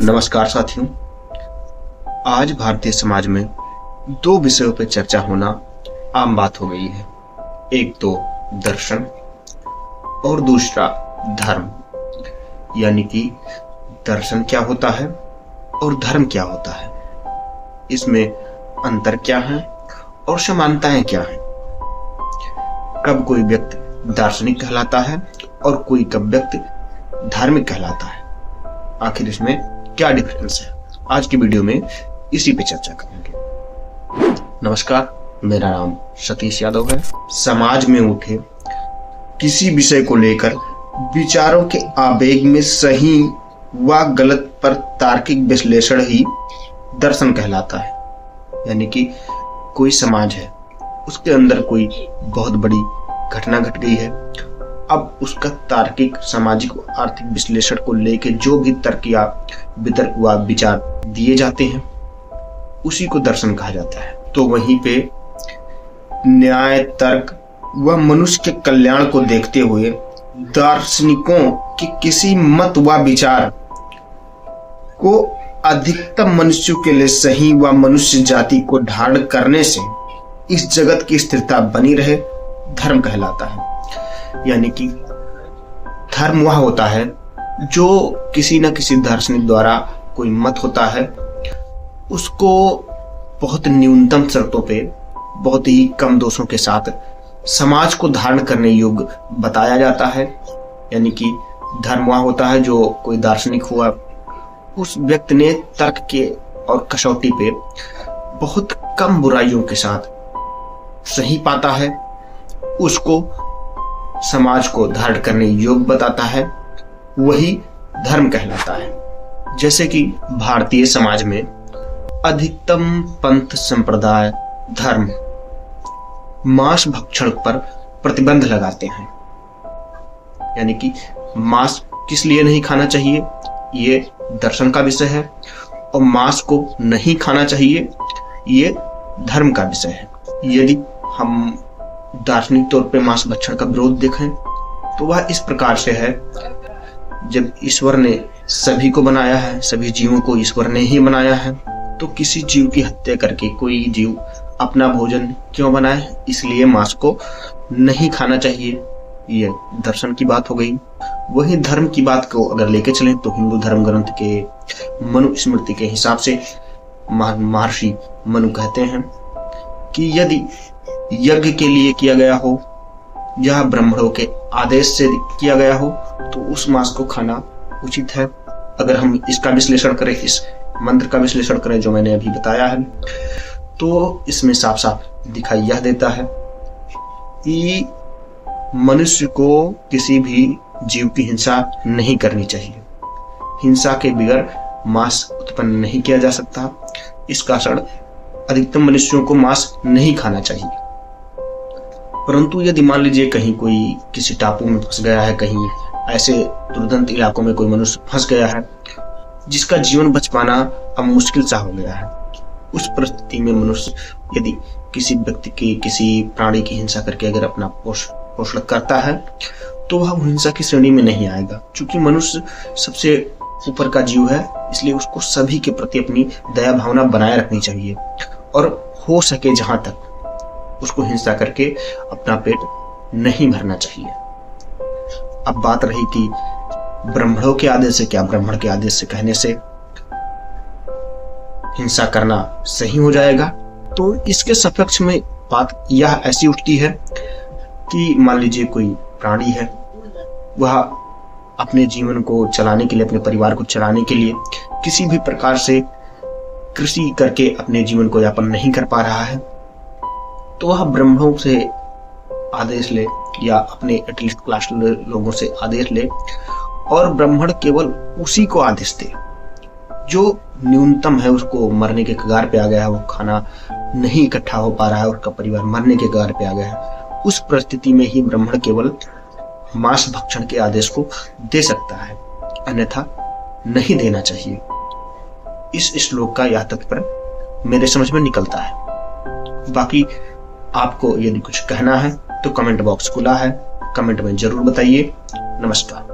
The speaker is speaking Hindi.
नमस्कार साथियों। आज भारतीय समाज में दो विषयों पर चर्चा होना आम बात हो गई है। एक तो दर्शन और दूसरा धर्म, यानी कि दर्शन क्या होता है और धर्म क्या होता है, इसमें अंतर क्या है और समानताएं क्या हैं। कब कोई व्यक्ति दार्शनिक कहलाता है और कोई कब व्यक्ति धार्मिक कहलाता है, आखिर इसमें क्या डिफरेंस है, आज की वीडियो में इसी पे चर्चा करेंगे। नमस्कार, मेरा नाम सतीश यादव है। समाज में उठे किसी विषय को लेकर विचारों के आवेग में सही व गलत पर तार्किक विश्लेषण ही दर्शन कहलाता है। यानी कि कोई समाज है, उसके अंदर कोई बहुत बड़ी घटना घट गई है, अब उसका तार्किक, सामाजिक और आर्थिक विश्लेषण को लेकर जो भी तर्क या वितर्क व विचार दिए जाते हैं उसी को दर्शन कहा जाता है। तो वहीं पे न्याय, तर्क व मनुष्य के कल्याण को देखते हुए दार्शनिकों के किसी मत व विचार को अधिकतम मनुष्यों के लिए सही व मनुष्य जाति को धारण करने से इस जगत की स्थिरता बनी रहे, धर्म कहलाता है। यानी कि धर्म वह होता है जो किसी न किसी दार्शनिक द्वारा कोई मत होता है, उसको बहुत न्यूनतम शर्तों पे, बहुत ही कम दोषों के साथ समाज को धारण करने योग्य बताया जाता है। यानी कि धर्म वह होता है जो कोई दार्शनिक हुआ, उस व्यक्ति ने तर्क के और कसौटी पे बहुत कम बुराइयों के साथ सही पाता है, उसको समाज को धारण करने योग्य बताता है, वही धर्म कहलाता है। जैसे कि भारतीय समाज में अधिकतम पंथ, संप्रदाय, धर्म मांस भक्षण पर प्रतिबंध लगाते हैं। यानी कि मांस किस लिए नहीं खाना चाहिए, ये दर्शन का विषय है, और मांस को नहीं खाना चाहिए, ये धर्म का विषय है। यदि हम दार्शनिक तौर पे मांस भक्षण का विरोध देखें तो वह इस प्रकार से है, जब ईश्वर ने सभी को बनाया है, सभी जीवों को ईश्वर ने ही बनाया है, तो किसी जीव की हत्या करके कोई जीव अपना भोजन क्यों बनाए, इसलिए मांस को नहीं खाना चाहिए। ये दर्शन की बात हो गई। वही धर्म की बात को अगर लेके चलें तो हिंदू धर्म ग्रंथ के मनुस्मृति के हिसाब से महर्षि मनु कहते हैं कि यदि यज्ञ के लिए किया गया हो या ब्राह्मणों के आदेश से किया गया हो तो उस मांस को खाना उचित है। अगर हम इसका विश्लेषण करें, इस मंत्र का विश्लेषण करें जो मैंने अभी बताया है, तो इसमें साफ साफ दिखाई यह देता है कि मनुष्य को किसी भी जीव की हिंसा नहीं करनी चाहिए। हिंसा के बगैर मांस उत्पन्न नहीं किया जा सकता। इस कारण अधिकतम मनुष्यों को मांस नहीं खाना चाहिए। परंतु यदि मान लीजिए कहीं कोई किसी टापू में फंस गया है, कहीं ऐसे दुर्गंध इलाकों में कोई मनुष्य फंस गया है जिसका जीवन बच पाना अब मुश्किल सा हो गया है, उस परिस्थिति में मनुष्य यदि किसी व्यक्ति की, किसी प्राणी की हिंसा करके अगर अपना पोषण करता है तो वह हिंसा की श्रेणी में नहीं आएगा। क्योंकि मनुष्य सबसे ऊपर का जीव है, इसलिए उसको सभी के प्रति अपनी दया भावना बनाए रखनी चाहिए और हो सके जहां तक उसको हिंसा करके अपना पेट नहीं भरना चाहिए। अब बात रही कि ब्राह्मणों के आदेश से क्या, ब्राह्मण के आदेश से कहने से हिंसा करना सही हो जाएगा, तो इसके सपक्ष में बात यह ऐसी उठती है कि मान लीजिए कोई प्राणी है, वह अपने जीवन को चलाने के लिए, अपने परिवार को चलाने के लिए किसी भी प्रकार से कृषि करके अपने जीवन को यापन नहीं कर पा रहा है, तो वह ब्राह्मणों से आदेश ले या अपने एटलीस्ट क्लास लोगों से आदेश ले और ब्राह्मण केवल उसी को आदेश दे जो न्यूनतम है, उसको मरने के कगार पे आ गया है, वो खाना नहीं इकट्ठा हो पा रहा है, उसका परिवार मरने के कगार पे आ गया है। उस परिस्थिति में ही ब्राह्मण केवल मांस भक्षण के आदेश को दे सकता है, अन्यथा नहीं देना चाहिए। इस श्लोक का यह तात्पर्य मेरे समझ में निकलता है। बाकी आपको यदि कुछ कहना है तो कमेंट बॉक्स खुला है, कमेंट में जरूर बताइए। नमस्कार।